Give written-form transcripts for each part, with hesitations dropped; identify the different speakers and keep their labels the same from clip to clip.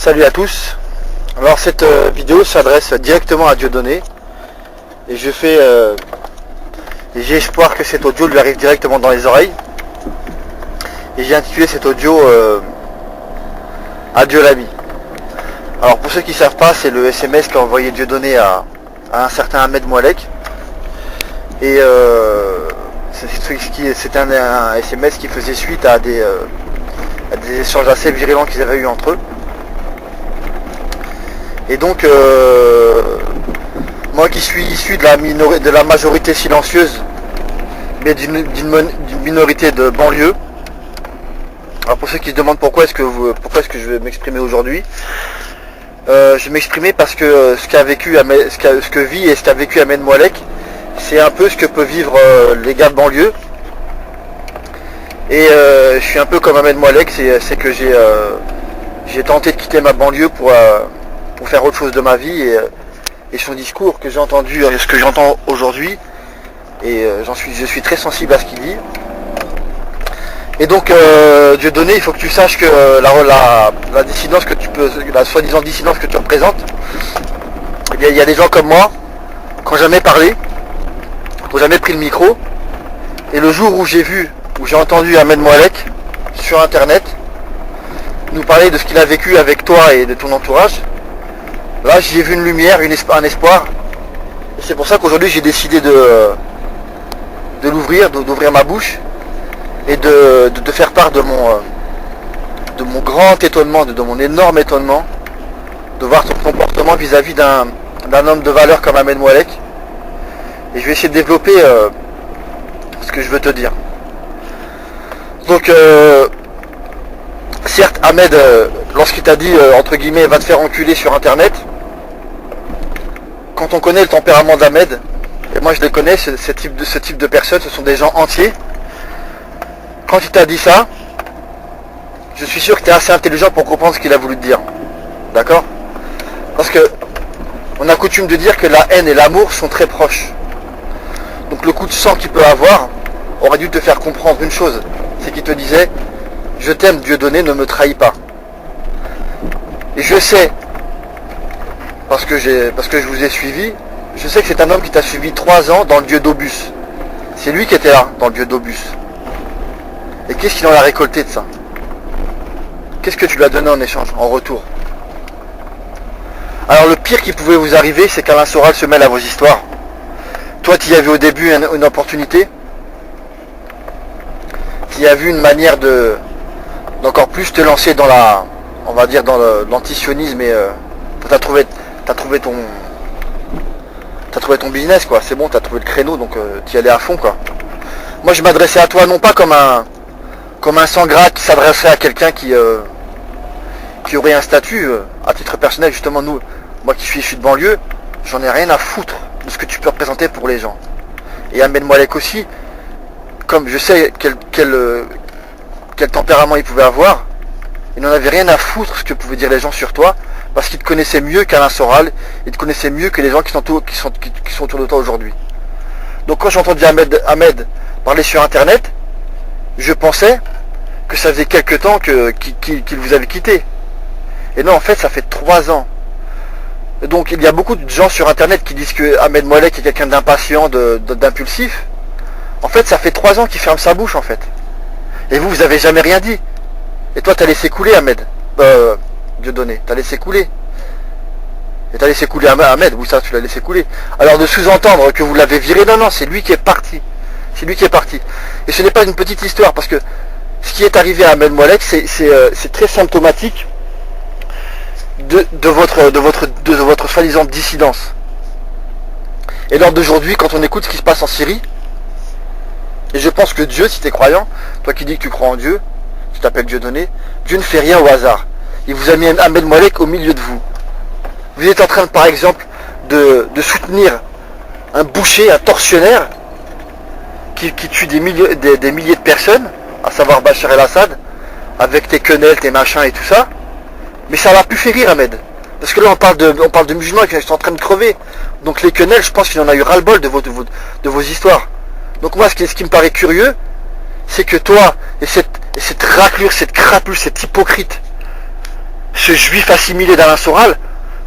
Speaker 1: Salut à tous. Alors cette vidéo s'adresse directement à Dieudonné et j'ai espoir que cet audio lui arrive directement dans les oreilles. Et j'ai intitulé cet audio Adieu l'ami. Alors pour ceux qui ne savent pas, c'est le SMS qu'a envoyé Dieudonné à un certain Ahmed Moualek. Et c'était un SMS qui faisait suite à des échanges assez virulents qu'ils avaient eu entre eux. Et donc moi qui suis issu de la majorité silencieuse, mais d'une minorité de banlieue. Alors pour ceux qui se demandent pourquoi est-ce que je vais m'exprimer aujourd'hui, je vais m'exprimer parce que ce que vit et ce qu'a vécu Ahmed Moualek, c'est un peu ce que peut vivre les gars de banlieue. Et je suis un peu comme Ahmed Moualek, c'est que j'ai tenté de quitter ma banlieue pour faire autre chose de ma vie, et son discours que j'ai entendu, ce que j'entends aujourd'hui, et je suis très sensible à ce qu'il dit. Et donc Dieudonné, il faut que tu saches que la dissidence la soi-disant dissidence que tu représentes, eh bien, il y a des gens comme moi qui n'ont jamais parlé, qui n'ont jamais pris le micro, et le jour où j'ai entendu Ahmed Moualek sur internet nous parler de ce qu'il a vécu avec toi et de ton entourage, là j'y ai vu une lumière, un espoir. Et c'est pour ça qu'aujourd'hui j'ai décidé d'ouvrir ma bouche et de faire part de mon grand étonnement, de mon énorme étonnement de voir ton comportement vis-à-vis d'un homme de valeur comme Ahmed Moualek. Et je vais essayer de développer ce que je veux te dire. Donc certes, Ahmed, lorsqu'il t'a dit entre guillemets va te faire enculer sur internet, quand on connaît le tempérament d'Ahmed, et moi je les connais, ce type de personnes, ce sont des gens entiers. Quand il t'a dit ça, je suis sûr que tu es assez intelligent pour comprendre ce qu'il a voulu te dire. D'accord? Parce que on a coutume de dire que la haine et l'amour sont très proches. Donc le coup de sang qu'il peut avoir aurait dû te faire comprendre une chose, c'est qu'il te disait je t'aime Dieudonné, ne me trahis pas. Et je sais, parce que je vous ai suivi, je sais que c'est un homme qui t'a suivi 3 ans dans le dieu d'Obus. C'est lui qui était là, dans le dieu d'Obus. Et qu'est-ce qu'il en a récolté de ça? Qu'est-ce que tu lui as donné en échange, en retour? Alors le pire qui pouvait vous arriver, c'est qu'Alain Soral se mêle à vos histoires. Toi, tu y as vu au début une opportunité. Tu y as vu une manière d'encore plus te lancer dans l'antisionisme, et t'as trouvé ton business, quoi. C'est bon, t'as trouvé le créneau, donc tu y allais à fond, quoi. Moi je m'adressais à toi non pas comme un sans-grat qui s'adresserait à quelqu'un qui aurait un statut. À titre personnel, justement, moi qui suis issu de banlieue, j'en ai rien à foutre de ce que tu peux représenter pour les gens. Et Ahmed Moualek aussi, comme je sais quel tempérament il pouvait avoir, il n'en avait rien à foutre ce que pouvaient dire les gens sur toi, parce qu'il te connaissait mieux qu'Alain Soral, il te connaissait mieux que les gens qui sont autour de toi aujourd'hui. Donc quand j'ai entendu Ahmed parler sur internet, je pensais que ça faisait quelque temps qu'il vous avait quitté. Et non, en fait ça fait 3 ans. Donc il y a beaucoup de gens sur internet qui disent que Ahmed Moualek est quelqu'un d'impatient, d'impulsif. En fait ça fait 3 ans qu'il ferme sa bouche en fait. Et vous avez jamais rien dit. Et toi t'as laissé couler Ahmed. Dieudonné, t'as laissé couler. Et t'as laissé couler Ahmed, oui ça tu l'as laissé couler. Alors de sous-entendre que vous l'avez viré, non, c'est lui qui est parti. C'est lui qui est parti. Et ce n'est pas une petite histoire, parce que ce qui est arrivé à Ahmed Moualek, c'est très symptomatique de votre soi-disant dissidence. Et lors d'aujourd'hui, quand on écoute ce qui se passe en Syrie, et je pense que Dieu, si tu es croyant, toi qui dis que tu crois en Dieu, tu t'appelles Dieudonné, Dieu ne fait rien au hasard. Il vous a mis Ahmed Moualek au milieu de vous. Vous êtes en train, par exemple, de soutenir un boucher, un tortionnaire, qui tue des milliers de personnes, à savoir Bachar el-Assad, avec tes quenelles, tes machins et tout ça. Mais ça va plus faire rire Ahmed. Parce que là on parle de musulmans qui sont en train de crever. Donc les quenelles, je pense qu'il en a eu ras-le-bol de vos histoires. Donc moi ce qui me paraît curieux, c'est que toi, et cette raclure, cette crapule, cet hypocrite, ce juif assimilé d'Alain Soral,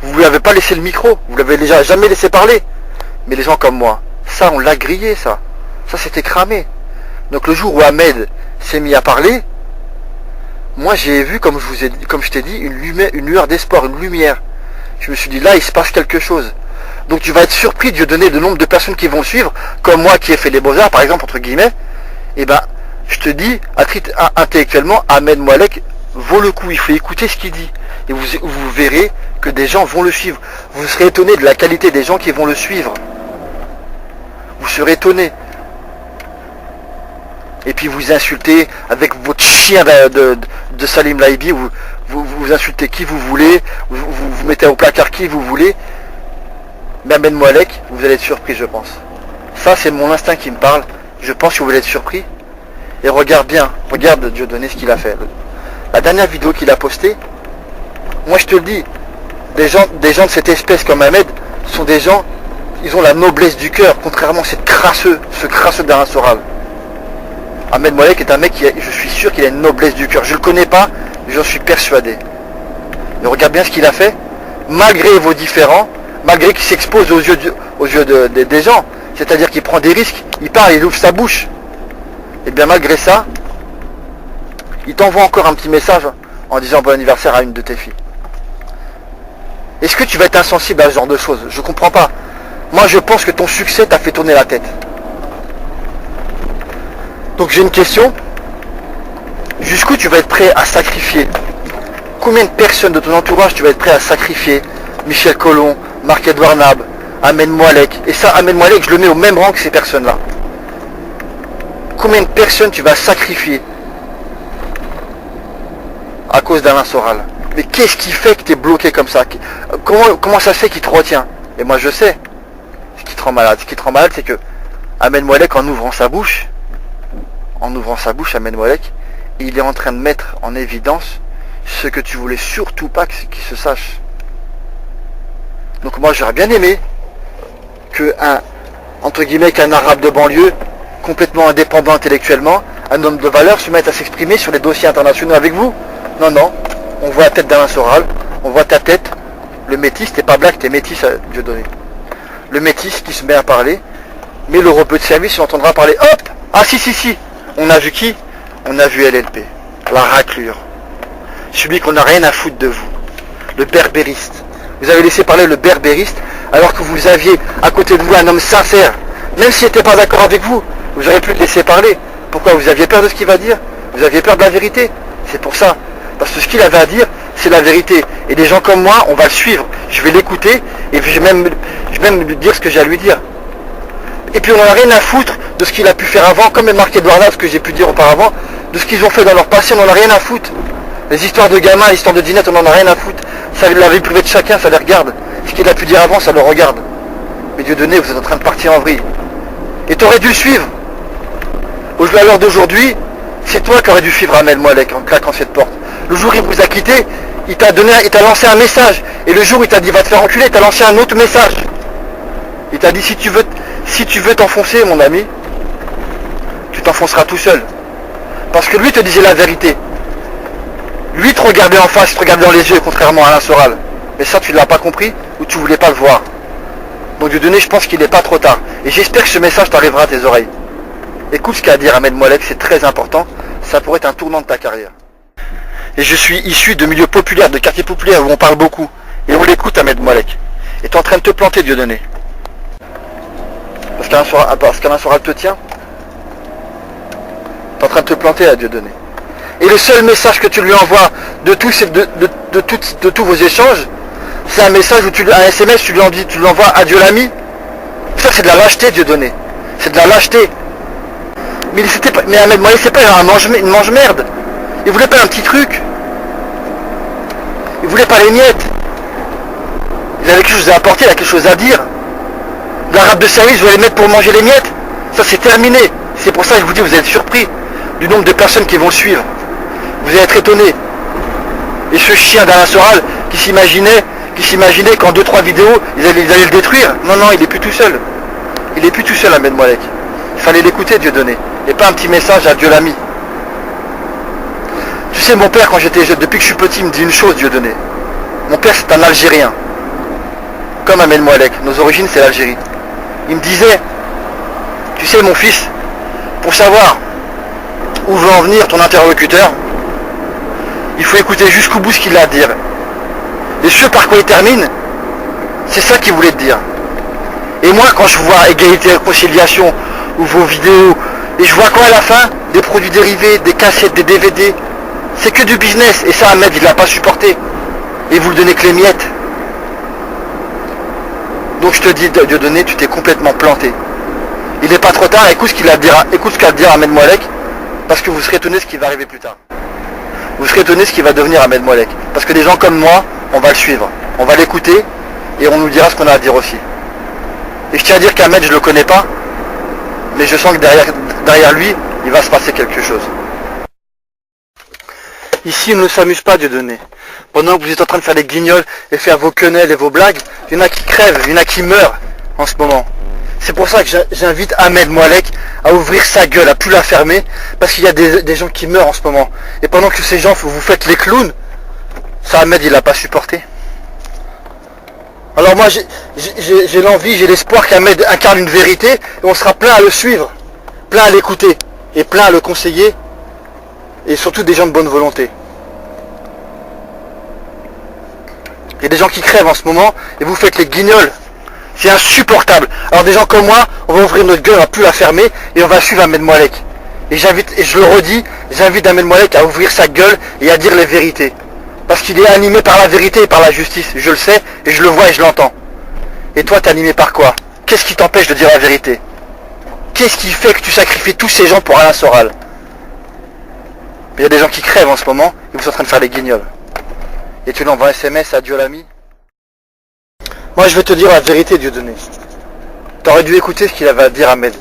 Speaker 1: vous ne lui avez pas laissé le micro, vous ne l'avez déjà jamais laissé parler. Mais les gens comme moi, ça on l'a grillé, ça c'était cramé. Donc le jour où Ahmed s'est mis à parler, moi j'ai vu, comme je t'ai dit, une lueur d'espoir, une lumière. Je me suis dit, là il se passe quelque chose. Donc tu vas être surpris de donner le nombre de personnes qui vont le suivre, comme moi qui ai fait les beaux-arts par exemple, entre guillemets. Et ben je te dis, intellectuellement, Ahmed Moallek vaut le coup, il faut écouter ce qu'il dit. Et vous verrez que des gens vont le suivre. Vous serez étonné de la qualité des gens qui vont le suivre. Vous serez étonné. Et puis vous insultez avec votre chien de Salim Laibi, vous insultez qui vous voulez, vous mettez au placard qui vous voulez. Mais Ahmed Moallek, vous allez être surpris, je pense. Ça, c'est mon instinct qui me parle. Je pense que vous allez être surpris. Et regarde bien, regarde Dieudonné ce qu'il a fait. La dernière vidéo qu'il a postée, moi je te le dis, des gens de cette espèce comme Ahmed sont des gens, ils ont la noblesse du cœur, contrairement à ce crasseux d'Alain Soral. Ahmed Moallek est un mec qui, je suis sûr qu'il a une noblesse du cœur. Je ne le connais pas, mais j'en suis persuadé. Mais regarde bien ce qu'il a fait, malgré vos différends, malgré qu'il s'expose aux yeux des gens, c'est-à-dire qu'il prend des risques, il parle, il ouvre sa bouche. Et bien malgré ça, il t'envoie encore un petit message en disant bon anniversaire à une de tes filles. Est-ce que tu vas être insensible à ce genre de choses? Je comprends pas. Moi je pense que ton succès t'a fait tourner la tête. Donc j'ai une question. Jusqu'où tu vas être prêt à sacrifier? Combien de personnes de ton entourage tu vas être prêt à sacrifier? Michel Colomb, Marc-Edouard Nab, Ahmed Moallek. Et ça, Ahmed Moallek, je le mets au même rang que ces personnes-là. Combien de personnes tu vas sacrifier à cause d'Alain Soral? Mais qu'est-ce qui fait que tu es bloqué comme ça? Comment ça se fait qu'il te retient? Et moi je sais. Ce qui te rend malade, c'est que Ahmed Moallek, en ouvrant sa bouche, Ahmed Moallek, il est en train de mettre en évidence ce que tu voulais surtout pas qu'il se sache. Donc moi j'aurais bien aimé qu'un arabe de banlieue, complètement indépendant intellectuellement, un homme de valeur, se mette à s'exprimer sur les dossiers internationaux avec vous. Non, non, on voit la tête d'Alain Soral, on voit ta tête, le métis, t'es pas black, t'es métis à Dieudonné. Le métis qui se met à parler, mais le rebeu de service, on entendra parler, hop, ah si, on a vu qui? On a vu LLP, la raclure, celui qu'on n'a rien à foutre de vous, le berbériste. Vous avez laissé parler le berbériste alors que vous aviez à côté de vous un homme sincère, même s'il n'était pas d'accord avec vous, vous auriez pu le laisser parler. Pourquoi? Vous aviez peur de ce qu'il va dire? Vous aviez peur de la vérité? C'est pour ça. Parce que ce qu'il avait à dire, c'est la vérité. Et des gens comme moi, on va le suivre. Je vais l'écouter et je vais même lui dire ce que j'ai à lui dire. Et puis on n'en a rien à foutre de ce qu'il a pu faire avant, comme Marc-Edouard Nab, ce que j'ai pu dire auparavant, de ce qu'ils ont fait dans leur passé, on n'en a rien à foutre. Les histoires de gamins, les histoires de dinette, on n'en a rien à foutre. Ça, la vie privée de chacun, ça les regarde. Ce qu'il a pu dire avant, ça le regarde. Mais Dieudonné, vous êtes en train de partir en vrille. Et tu aurais dû le suivre. À l'heure d'aujourd'hui, c'est toi qui aurais dû suivre Ahmed Moallek en claquant cette porte. Le jour où il vous a quitté, il t'a lancé un message. Et le jour où il t'a dit va te faire enculer, il t'a lancé un autre message. Il t'a dit si tu veux t'enfoncer, mon ami, tu t'enfonceras tout seul. Parce que lui te disait la vérité. Lui te regardait en face, te regardait dans les yeux, contrairement à Alain Soral. Mais ça, tu ne l'as pas compris ou tu voulais pas le voir. Donc Dieudonné, je pense qu'il n'est pas trop tard. Et j'espère que ce message t'arrivera à tes oreilles. Écoute ce qu'a à dire Ahmed Moallek, c'est très important. Ça pourrait être un tournant de ta carrière. Et je suis issu de milieux populaires, de quartiers populaires où on parle beaucoup. Et on l'écoute Ahmed Moallek. Et tu es en train de te planter, Dieudonné. Parce qu'Alain Soral te tient. Tu es en train de te planter à Dieudonné. Et le seul message que tu lui envoies de tous vos échanges, c'est un message où un SMS, tu lui envoies adieu l'ami. Ça c'est de la lâcheté, Dieudonné. C'est de la lâcheté. Mais Ahmed Moallek, c'est pas une mange-merde. Il voulait pas un petit truc. Il voulait pas les miettes. Il avait quelque chose à apporter, il a quelque chose à dire. L'arabe de service, vous allez mettre pour manger les miettes. Ça c'est terminé. C'est pour ça que je vous dis, vous êtes surpris du nombre de personnes qui vont le suivre. Vous allez être étonnés. Et ce chien d'Alain Soral qui s'imaginait qu'en 2-3 vidéos, ils allaient le détruire. Non, il n'est plus tout seul. Il n'est plus tout seul, Ahmed Moallek. Il fallait l'écouter, Dieudonné. Et pas un petit message à Dieu l'ami. Tu sais, mon père, quand j'étais jeune, depuis que je suis petit, il me dit une chose, Dieudonné. Mon père, c'est un Algérien. Comme Ahmed Moalek. Nos origines, c'est l'Algérie. Il me disait, tu sais, mon fils, pour savoir où veut en venir ton interlocuteur, il faut écouter jusqu'au bout ce qu'il a à dire. Et ce par quoi il termine, c'est ça qu'il voulait te dire. Et moi, quand je vois Égalité et Réconciliation, ou vos vidéos, et je vois quoi à la fin? Des produits dérivés, des cassettes, des DVD. C'est que du business. Et ça, Ahmed, il l'a pas supporté. Et vous le donnez que les miettes. Donc je te dis, Dieudonné, tu t'es complètement planté. Il n'est pas trop tard, écoute ce qu'il a à dire, écoute ce qu'a à dire Ahmed Moalek, parce que vous serez étonné ce qui va arriver plus tard. Vous serez étonné ce qui va devenir Ahmed Moalek. Parce que des gens comme moi, on va le suivre. On va l'écouter, et on nous dira ce qu'on a à dire aussi. Et je tiens à dire qu'Ahmed, je le connais pas, mais je sens que derrière lui, il va se passer quelque chose. Ici, on ne s'amuse pas, Dieudonné. Pendant que vous êtes en train de faire des guignols et faire vos quenelles et vos blagues, il y en a qui crèvent, il y en a qui meurent en ce moment. C'est pour ça que j'invite Ahmed Moalek à ouvrir sa gueule, à plus la fermer, parce qu'il y a des gens qui meurent en ce moment. Et pendant que ces gens, vous faites les clowns, ça, Ahmed, il l'a pas supporté. Alors moi, j'ai l'envie, j'ai l'espoir qu'Ahmed incarne une vérité, et on sera plein à le suivre, plein à l'écouter, et plein à le conseiller, et surtout des gens de bonne volonté. Il y a des gens qui crèvent en ce moment, et vous faites les guignols. C'est insupportable. Alors des gens comme moi, on va ouvrir notre gueule, on va plus la fermer, et on va suivre Ahmed Moalek. Et j'invite, et je le redis, j'invite Ahmed Moalek à ouvrir sa gueule et à dire les vérités. Parce qu'il est animé par la vérité et par la justice. Je le sais, et je le vois et je l'entends. Et toi, t'es animé par quoi? Qu'est-ce qui t'empêche de dire la vérité? Qu'est-ce qui fait que tu sacrifies tous ces gens pour Alain Soral? Il y a des gens qui crèvent en ce moment, et vous êtes en train de faire les guignols. Et tu l'envoies un SMS à Dieu l'ami. Moi, je vais te dire la vérité, Dieudonné. T'aurais dû écouter ce qu'il avait à dire Ahmed.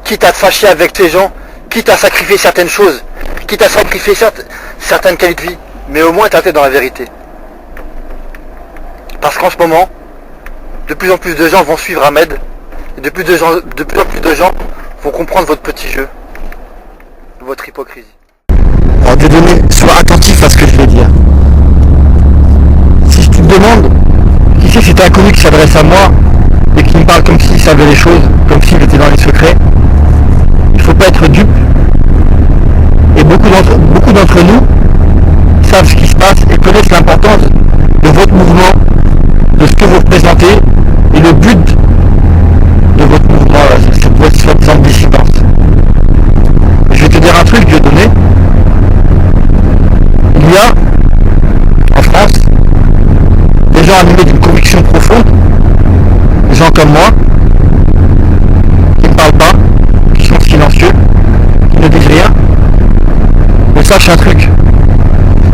Speaker 1: Quitte à te fâcher avec tes gens, quitte à sacrifier certaines choses, quitte à sacrifier certaines qualités de vie, mais au moins t'es dans la vérité. Parce qu'en ce moment, de plus en plus de gens vont suivre Ahmed, et de plus en plus de gens vont comprendre votre petit jeu, votre hypocrisie. Alors Dieudonné, sois attentif à ce que je vais dire. Si tu te demandes qui c'est cet inconnu qui s'adresse à moi et qui me parle comme s'il savait les choses, comme s'il était dans les secrets, il ne faut pas être dupe. Et beaucoup d'entre nous savent ce qui se passe et connaissent l'importance de votre mouvement, de ce que vous représentez et le but de votre mouvement, cette soi-disant dissidence. Et je vais te dire un truc, Dieudonné. Il y a en France des gens animés d'une conviction profonde, des gens comme moi, qui ne parlent pas, qui sont silencieux, qui ne disent rien. Mais sache un truc,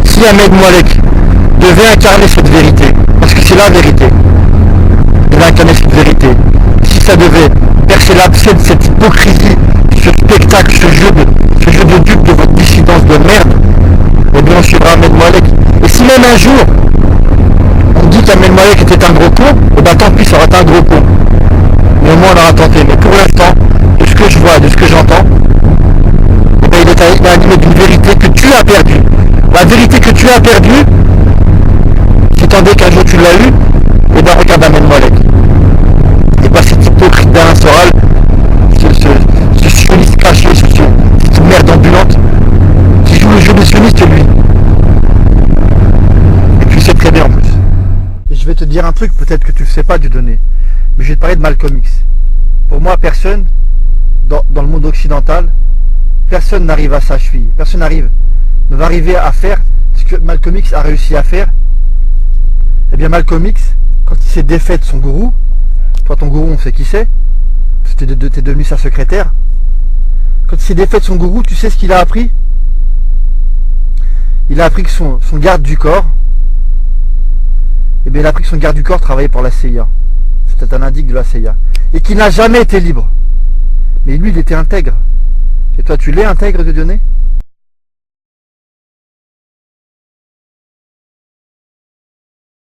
Speaker 1: si Ahmed Moalek devait incarner cette vérité, parce que c'est la vérité, il va incarner cette vérité, si ça devait percer l'abcès de cette hypocrisie, ce spectacle, ce jeu de dupe de votre dissidence de merde, eh bien on suivra Ahmed Moalek. Et si même un jour on dit qu'Ahmed Moalek était un gros con, et bien tant pis, ça aura été un gros con. Mais au moins on aura tenté. Mais pour l'instant, de ce que je vois, de ce que j'entends, eh bien, il est animé d'une vérité que tu as perdue. La vérité que tu as perdue, si tant est qu'un jour tu l'as eue, et bien regarde Ahmed Moalek. Et pas cet hypocrite d'Alain Soral, ce sioniste caché, cette merde ambulante, qui joue le jeu des sionistes lui. Et tu le sais très bien en plus. Et je vais te dire un truc, peut-être que tu ne sais pas, Dieudonné, mais je vais te parler de Malcolm X. Pour moi, personne, dans le monde occidental, personne n'arrive à sa cheville. Personne ne va arriver à faire ce que Malcolm X a réussi à faire. Eh bien, Malcolm X, quand il s'est défait de son gourou, toi ton gourou on sait qui c'est, t'es devenu sa secrétaire, quand il s'est défait de son gourou, tu sais ce qu'il a appris? Il a appris que son garde du corps, eh bien il a appris que son garde du corps travaillait pour la CIA. C'était un indique de la CIA. Et qu'il n'a jamais été libre. Mais lui il était intègre. Et toi tu l'es intègre, Dieudonné?